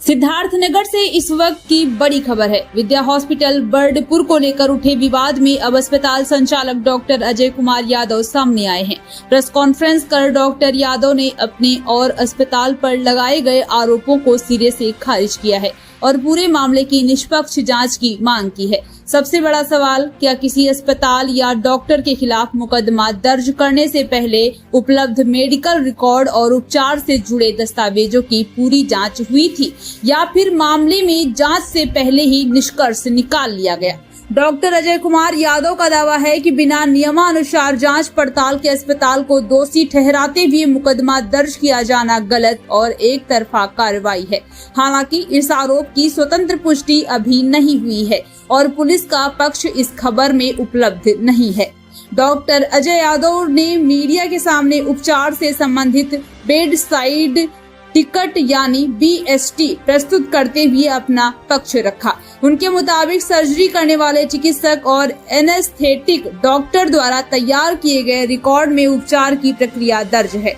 सिद्धार्थनगर से इस वक्त की बड़ी खबर है। विद्या हॉस्पिटल बर्डपुर को लेकर उठे विवाद में अब अस्पताल संचालक डॉक्टर अजय कुमार यादव सामने आए हैं। प्रेस कॉन्फ्रेंस कर डॉक्टर यादव ने अपने और अस्पताल पर लगाए गए आरोपों को सिरे से खारिज किया है और पूरे मामले की निष्पक्ष जांच की मांग की है। सबसे बड़ा सवाल, क्या किसी अस्पताल या डॉक्टर के खिलाफ मुकदमा दर्ज करने से पहले उपलब्ध मेडिकल रिकॉर्ड और उपचार से जुड़े दस्तावेजों की पूरी जांच हुई थी या फिर मामले में जांच से पहले ही निष्कर्ष निकाल लिया गया? डॉक्टर अजय कुमार यादव का दावा है कि बिना नियमानुसार जांच पड़ताल के अस्पताल को दोषी ठहराते हुए मुकदमा दर्ज किया जाना गलत और एक तरफा कार्रवाई है। हालांकि इस आरोप की स्वतंत्र पुष्टि अभी नहीं हुई है और पुलिस का पक्ष इस खबर में उपलब्ध नहीं है। डॉक्टर अजय यादव ने मीडिया के सामने उपचार से संबंधित बेड साइड टिकट यानी BST प्रस्तुत करते हुए अपना पक्ष रखा। उनके मुताबिक सर्जरी करने वाले चिकित्सक और एनेस्थेटिक डॉक्टर द्वारा तैयार किए गए रिकॉर्ड में उपचार की प्रक्रिया दर्ज है।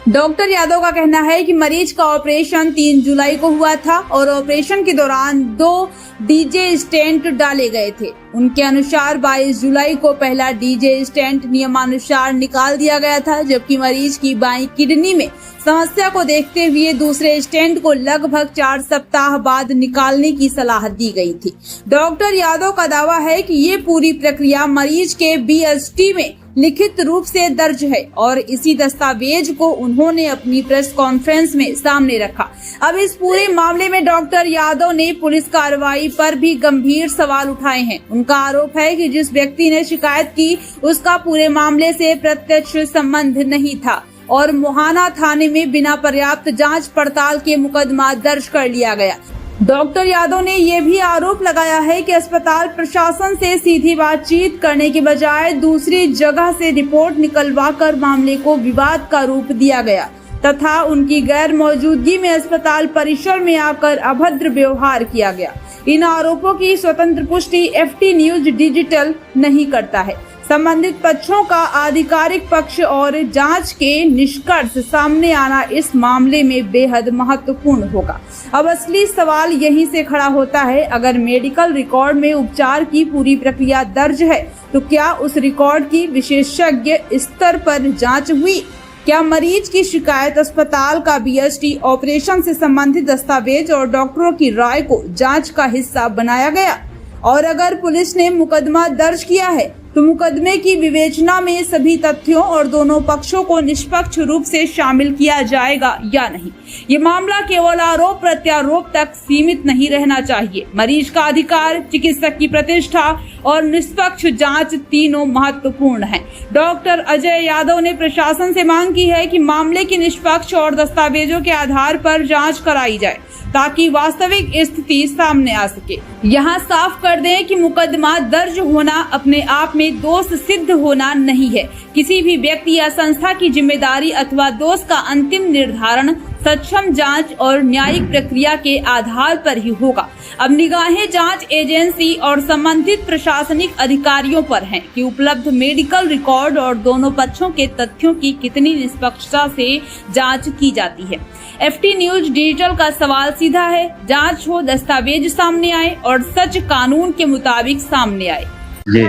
डॉक्टर यादव का कहना है कि मरीज का ऑपरेशन 3 जुलाई को हुआ था और ऑपरेशन के दौरान 2 DJ स्टेंट डाले गए थे। उनके अनुसार 22 जुलाई को पहला DJ स्टेंट नियमानुसार निकाल दिया गया था, जबकि मरीज की बाईं किडनी में समस्या को देखते हुए दूसरे स्टेंट को लगभग 4 सप्ताह बाद निकालने की सलाह दी गई थी। डॉक्टर यादव का दावा है कि ये पूरी प्रक्रिया मरीज के BST में लिखित रूप से दर्ज है और इसी दस्तावेज को उन्होंने अपनी प्रेस कॉन्फ्रेंस में सामने रखा। अब इस पूरे मामले में डॉक्टर यादव ने पुलिस कार्रवाई पर भी गंभीर सवाल उठाए हैं। उनका आरोप है कि जिस व्यक्ति ने शिकायत की उसका पूरे मामले से प्रत्यक्ष संबंध नहीं था और मोहाना थाने में बिना पर्याप्त जांच पड़ताल के मुकदमा दर्ज कर लिया गया। डॉक्टर यादव ने ये भी आरोप लगाया है कि अस्पताल प्रशासन से सीधी बातचीत करने के बजाय दूसरी जगह से रिपोर्ट निकलवाकर मामले को विवाद का रूप दिया गया तथा उनकी गैर मौजूदगी में अस्पताल परिसर में आकर अभद्र व्यवहार किया गया। इन आरोपों की स्वतंत्र पुष्टि FT न्यूज डिजिटल नहीं करता है। संबंधित पक्षों का आधिकारिक पक्ष और जांच के निष्कर्ष सामने आना इस मामले में बेहद महत्वपूर्ण होगा। अब असली सवाल यहीं से खड़ा होता है, अगर मेडिकल रिकॉर्ड में उपचार की पूरी प्रक्रिया दर्ज है तो क्या उस रिकॉर्ड की विशेषज्ञ स्तर पर जांच हुई? क्या मरीज की शिकायत, अस्पताल का BST, ऑपरेशन से संबंधित दस्तावेज और डॉक्टरों की राय को जांच का हिस्सा बनाया गया? और अगर पुलिस ने मुकदमा दर्ज किया है तो मुकदमे की विवेचना में सभी तथ्यों और दोनों पक्षों को निष्पक्ष रूप से शामिल किया जाएगा या नहीं? ये मामला केवल आरोप प्रत्यारोप तक सीमित नहीं रहना चाहिए। मरीज का अधिकार, चिकित्सक की प्रतिष्ठा और निष्पक्ष जांच तीनों महत्वपूर्ण हैं। डॉक्टर अजय यादव ने प्रशासन से मांग की है कि मामले की निष्पक्ष और दस्तावेजों के आधार पर जांच कराई जाए ताकि वास्तविक स्थिति सामने आ सके। यहाँ साफ कर दें कि मुकदमा दर्ज होना अपने आप में दोष सिद्ध होना नहीं है। किसी भी व्यक्ति या संस्था की जिम्मेदारी अथवा दोष का अंतिम निर्धारण सक्षम जांच और न्यायिक प्रक्रिया के आधार पर ही होगा। अब निगाहें जांच एजेंसी और संबंधित प्रशासनिक अधिकारियों पर हैं कि उपलब्ध मेडिकल रिकॉर्ड और दोनों पक्षों के तथ्यों की कितनी निष्पक्षता से जांच की जाती है। FT न्यूज डिजिटल का सवाल सीधा है, जांच हो, दस्तावेज सामने आए और सच कानून के मुताबिक सामने आए। जी,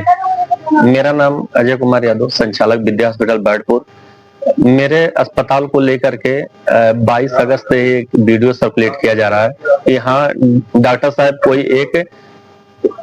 मेरा नाम अजय कुमार यादव, संचालक विद्या हॉस्पिटल बर्डपुर। मेरे अस्पताल को लेकर के 22 अगस्त से एक वीडियो सर्कुलेट किया जा रहा है। यहाँ डॉक्टर साहब कोई एक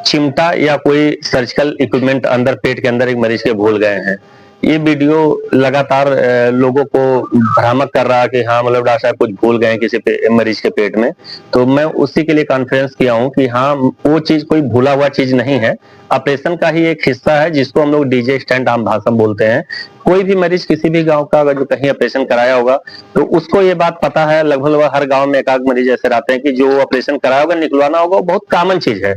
चिमटा या कोई सर्जिकल इक्विपमेंट अंदर पेट के अंदर एक मरीज के भूल गए हैं। ये वीडियो लगातार लोगों को भ्रामक कर रहा है कि हाँ, मतलब डॉक्टर साहब कुछ भूल गए किसी मरीज के पेट में। तो मैं उसी के लिए कॉन्फ्रेंस किया हूँ कि हाँ, वो चीज कोई भूला हुआ चीज नहीं है, ऑपरेशन का ही एक हिस्सा है जिसको हम लोग DJ स्टेंट आम भाषा में बोलते हैं। कोई भी मरीज किसी भी गांव का अगर जो कहीं ऑपरेशन कराया होगा तो उसको ये बात पता है। लगभग हर गांव में एक मरीज ऐसे रहते हैं कि जो ऑपरेशन कराया होगा, निकलवाना होगा, वो बहुत कॉमन चीज है।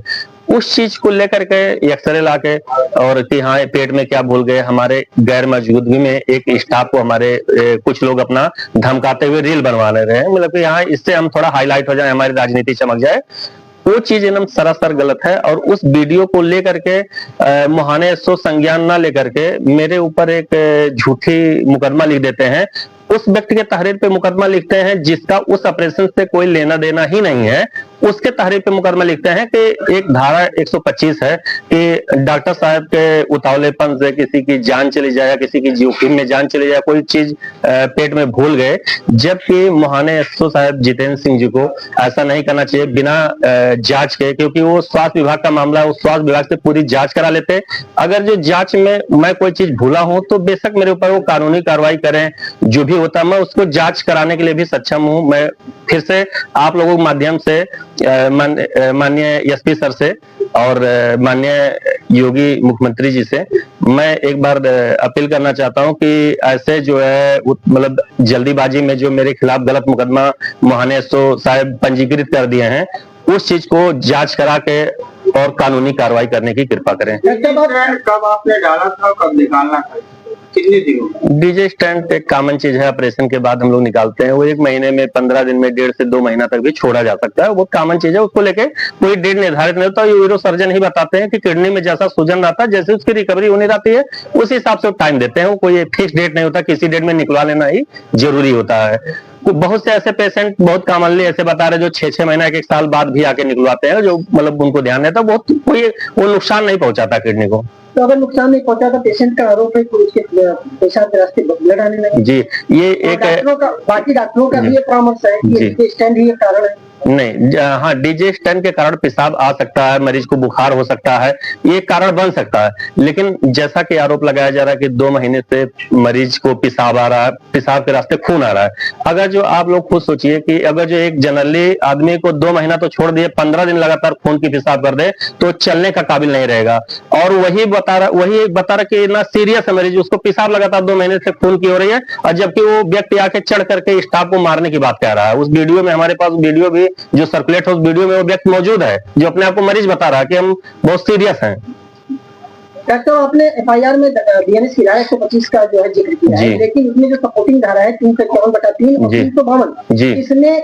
उस चीज को लेकर के एक्सरे लाके और कि हाँ पेट में क्या भूल गए, हमारे गैर मौजूदगी में एक स्टाफ को हमारे कुछ लोग अपना धमकाते हुए रील बनवा ले रहे हैं, मतलब कि यहाँ इससे हम थोड़ा हाईलाइट हो जाए, हमारी राजनीति चमक जाए। वो चीज एकदम सरासर गलत है। और उस वीडियो को लेकर के मुहाने सो संज्ञान ना लेकर के मेरे ऊपर एक झूठी मुकदमा लिख देते हैं। उस व्यक्ति के तहरीर पे मुकदमा लिखते हैं जिसका उस ऑपरेशन से कोई लेना देना ही नहीं है, उसके तहरीर पे मुकदमा लिखते हैं कि एक धारा 125 है कि डॉक्टर साहब के उतावलेपन से किसी की जान चली जाए या किसी की जोखिम में जान चली जाए, कोई चीज पेट में भूल गए, जबकि मोहाने एसओ साहब जितेंद्र सिंह जी को ऐसा नहीं करना चाहिए बिना जांच के, क्योंकि वो स्वास्थ्य विभाग का मामला है, उस स्वास्थ्य विभाग से पूरी जांच करा लेते। अगर जो जांच में मैं कोई चीज भूला हूं तो बेशक मेरे ऊपर वो कानूनी कार्रवाई करें, जो भी होता है मैं उसको जांच कराने के लिए भी सक्षम हूं। मैं फिर से आप लोगों के माध्यम से माननीय एसपी सर से और माननीय योगी मुख्यमंत्री जी से मैं एक बार अपील करना चाहता हूं कि ऐसे जो है मतलब जल्दीबाजी में जो मेरे खिलाफ गलत मुकदमा मोहाने एसओ साहब पंजीकृत कर दिए हैं, उस चीज को जांच करा के और कानूनी कार्रवाई करने की कृपा करें। कब आपने डाला था, कब निकालना था, कितने दिनों? डीजे स्टैंड एक कॉमन चीज है, ऑपरेशन के बाद हम लोग निकालते हैं। वो 1 महीने में, 15 दिन में, 1.5 से 2 महीना तक भी छोड़ा जा सकता है, वो कॉमन चीज है। उसको लेके कोई डेट निर्धारित नहीं होता। यूरो सर्जन ही बताते हैं कि किडनी में जैसा सूजन रहता है, जैसे उसकी रिकवरी होने रहती है उस हिसाब से टाइम देते हैं। वो कोई फिक्स डेट नहीं होता, किसी डेट में निकलवा लेना ही जरूरी होता है। बहुत से ऐसे पेशेंट बहुत कॉमनली ऐसे बता रहे जो 6-6 महीना 1 साल बाद भी आके निकलवाते हैं, जो मतलब उनको ध्यान रहता है, बहुत कोई वो नुकसान नहीं पहुंचाता किडनी को। तो अगर नुकसान नहीं पहुंचा तो पेशेंट का आरोप है कि उसके पेशाब के रास्ते ब्लड आने लगे। जी, ये एक बाकी डॉक्टरों का भी ये परामर्श है कि स्टैंड ही एक कारण है। नहीं, हाँ, डीजे स्टैंड के कारण पेशाब आ सकता है, मरीज को बुखार हो सकता है, ये कारण बन सकता है। लेकिन जैसा कि आरोप लगाया जा रहा है कि 2 महीने से मरीज को पेशाब आ रहा है, पेशाब के रास्ते खून आ रहा है। अगर जो आप लोग खुद सोचिए कि अगर जो एक जनरली आदमी को 2 महीना तो छोड़ दिए, 15 दिन लगातार खून की पेशाब कर दे तो चलने का काबिल नहीं रहेगा। और वही एक बता रहा कि ना सीरियस है मरीज, उसको पेशाब लगातार 2 महीने से खून की हो रही है, और जबकि वो व्यक्ति आके चढ़ करके स्टाफ को मारने की बात कह रहा है। उस वीडियो में, हमारे पास वीडियो भी जो सर्कुलेट हो, उस वीडियो में वो व्यक्ति मौजूद है जो अपने आप को मरीज बता रहा है कि हम बहुत सीरियस हैं। डॉक्टर, आपने एफआईआर में बीएनएस की धारा 125 का जो है जिक्र किया है, लेकिन उसमें जो सपोर्टिंग धारा है 354/3 और 352, इसमें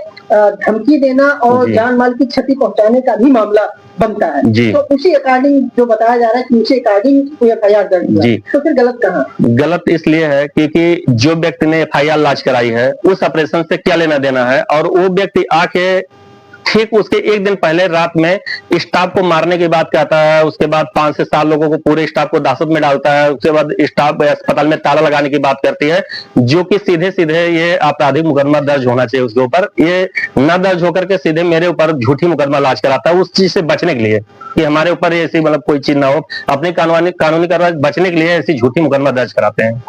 धमकी देना और जान माल की क्षति पहुंचाने का भी मामला बनता है। तो उसी अकॉर्डिंग जो बताया जा रहा है कि उसी अकॉर्डिंग एफआईआर दर्ज हुआ, तो फिर गलत कहाँ? गलत इसलिए है क्योंकि जो व्यक्ति ने एफआईआर लॉन्च कराई है उस ऑपरेशन से क्या लेना देना है, और वो व्यक्ति आके ठीक उसके 1 दिन पहले रात में स्टाफ को मारने की बात कहता है। उसके बाद 5 से 7 लोगों को, पूरे स्टाफ को दासत में डालता है। उसके बाद स्टाफ अस्पताल में ताला लगाने की बात करती है, जो कि सीधे सीधे ये आपराधिक मुकदमा दर्ज होना चाहिए उसके ऊपर। ये न दर्ज होकर के सीधे मेरे ऊपर झूठी मुकदमा लॉन्च कराता है, उस चीज से बचने के लिए कि हमारे ऊपर ऐसी मतलब कोई चीज ना हो, अपनी कानूनी कार्रवाई बचने के लिए ऐसी झूठी मुकदमा दर्ज कराते हैं।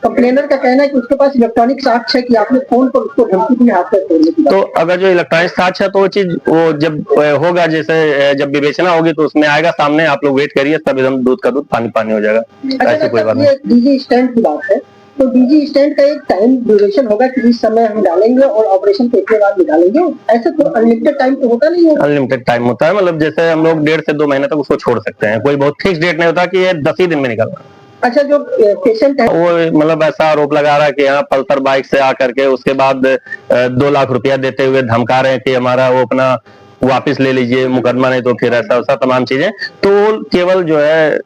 कंप्लेनर का कहना है कि उसके पास इलेक्ट्रॉनिक साक्ष्य है कि आपने फोन पर उसको धमकी दी हाथ पर तोड़ने की। तो अगर जो इलेक्ट्रॉनिक साक्ष्य है तो वो चीज वो जब होगा, जैसे जब विवेचना होगी तो उसमें आएगा सामने। आप लोग वेट करिए, तब एकदम दूध का दूध पानी पानी हो जाएगा। ऐसी कोई बात नहीं। डीजी स्टैंड की बात है, तो डीजी स्टैंड का एक टाइम ड्यूरेशन होगा कि इस समय हम डालेंगे और ऑपरेशन के इतने बाद निकालेंगे, ऐसे तो अनलिमिटेड टाइम तो होता नहीं है? अनलिमिटेड टाइम होता है, मतलब जैसे हम लोग 1.5 से 2 महीने तक उसको छोड़ सकते हैं। कोई बहुत फिक्स डेट नहीं होता कि ये 10 ही दिन में निकलना। अच्छा, जो पेशेंट है वो मतलब ऐसा आरोप लगा रहा है कि यहाँ पल्सर बाइक से आकर के उसके बाद 2 लाख रुपया देते हुए धमका रहे हैं कि हमारा वो अपना वापस ले लीजिए, मुकदमा नहीं तो फिर ऐसा वैसा तमाम चीजें। तो केवल जो है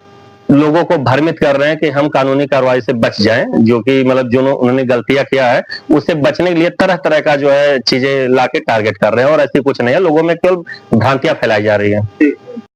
लोगों को भ्रमित कर रहे हैं कि हम कानूनी कार्रवाई से बच जाएं, जो कि मतलब जो उन्होंने गलतियां किया है उससे बचने के लिए तरह तरह का जो है चीजें लाके टारगेट कर रहे हैं, और ऐसी कुछ नहीं है। लोगों में केवल भ्रांतियां फैलाई जा रही है।